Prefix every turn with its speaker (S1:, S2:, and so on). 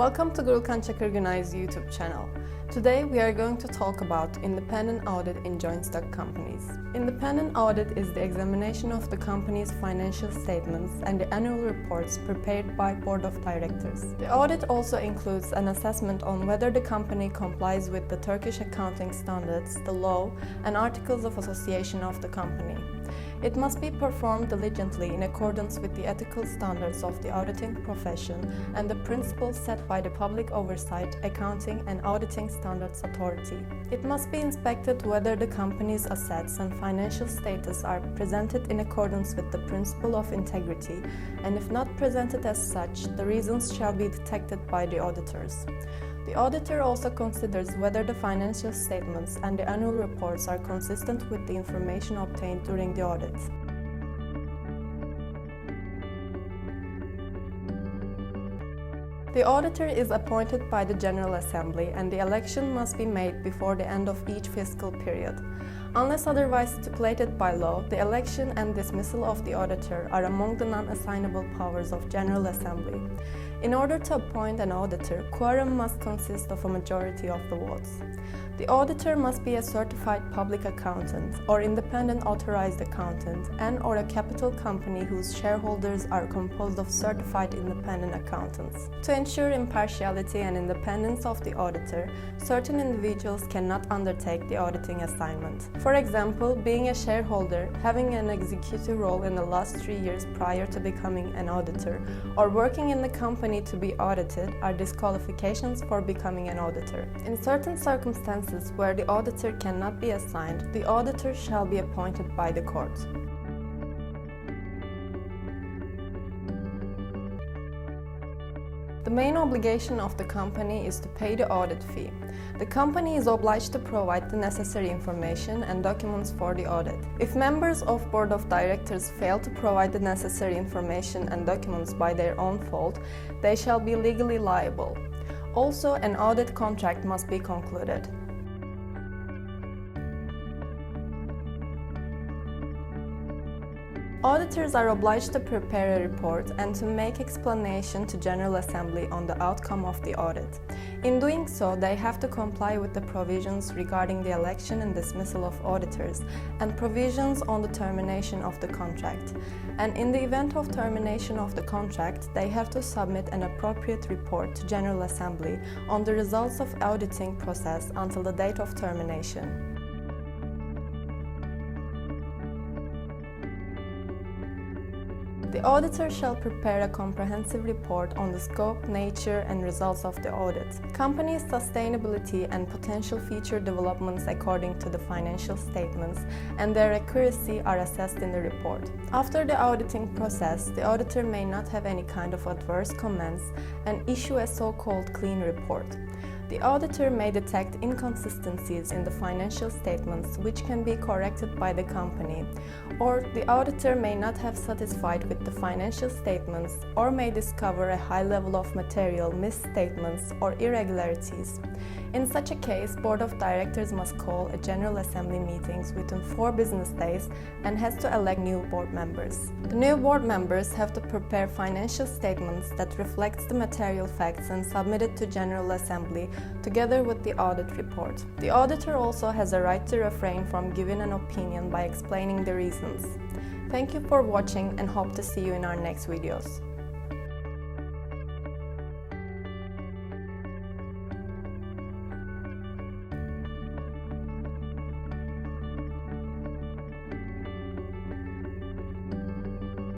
S1: Welcome to Gürkan Çakır Günay's YouTube channel. Today we are going to talk about independent audit in joint stock companies. Independent audit is the examination of the company's financial statements and the annual reports prepared by Board of Directors. The audit also includes an assessment on whether the company complies with the Turkish accounting standards, the law, and articles of association of the company. It must be performed diligently in accordance with the ethical standards of the auditing profession and the principles set by the Public Oversight, Accounting and Auditing Standards Authority. It must be inspected whether the company's assets and financial status are presented in accordance with the principle of integrity, and if not presented as such, the reasons shall be detected by the auditors. The auditor also considers whether the financial statements and the annual reports are consistent with the information obtained during the audit. The auditor is appointed by the General Assembly and the election must be made before the end of each fiscal period. Unless otherwise stipulated by law, the election and dismissal of the auditor are among the non-assignable powers of General Assembly. In order to appoint an auditor, quorum must consist of a majority of the votes. The auditor must be a certified public accountant or independent authorized accountant and/or a capital company whose shareholders are composed of certified independent accountants. To ensure impartiality and independence of the auditor, certain individuals cannot undertake the auditing assignment. For example, being a shareholder, having an executive role in the last 3 years prior to becoming an auditor, or working in the company to be audited are disqualifications for becoming an auditor. In certain circumstances where the auditor cannot be assigned, the auditor shall be appointed by the court. The main obligation of the company is to pay the audit fee. The company is obliged to provide the necessary information and documents for the audit. If members of Board of Directors fail to provide the necessary information and documents by their own fault, they shall be legally liable. Also, an audit contract must be concluded. Auditors are obliged to prepare a report and to make explanation to General Assembly on the outcome of the audit. In doing so, they have to comply with the provisions regarding the election and dismissal of auditors and provisions on the termination of the contract. And in the event of termination of the contract, they have to submit an appropriate report to General Assembly on the results of auditing process until the date of termination. The auditor shall prepare a comprehensive report on the scope, nature, and results of the audit, company's sustainability and potential future developments according to the financial statements, and their accuracy are assessed in the report. After the auditing process, the auditor may not have any kind of adverse comments and issue a so-called clean report. The auditor may detect inconsistencies in the financial statements which can be corrected by the company, or the auditor may not have satisfied with the financial statements or may discover a high level of material misstatements or irregularities. In such a case, Board of Directors must call a General Assembly meetings within 4 business days and has to elect new board members. The new board members have to prepare financial statements that reflects the material facts and submit it to General Assembly together with the audit report. The auditor also has a right to refrain from giving an opinion by explaining the reasons. Thank you for watching and hope to see you in our next videos.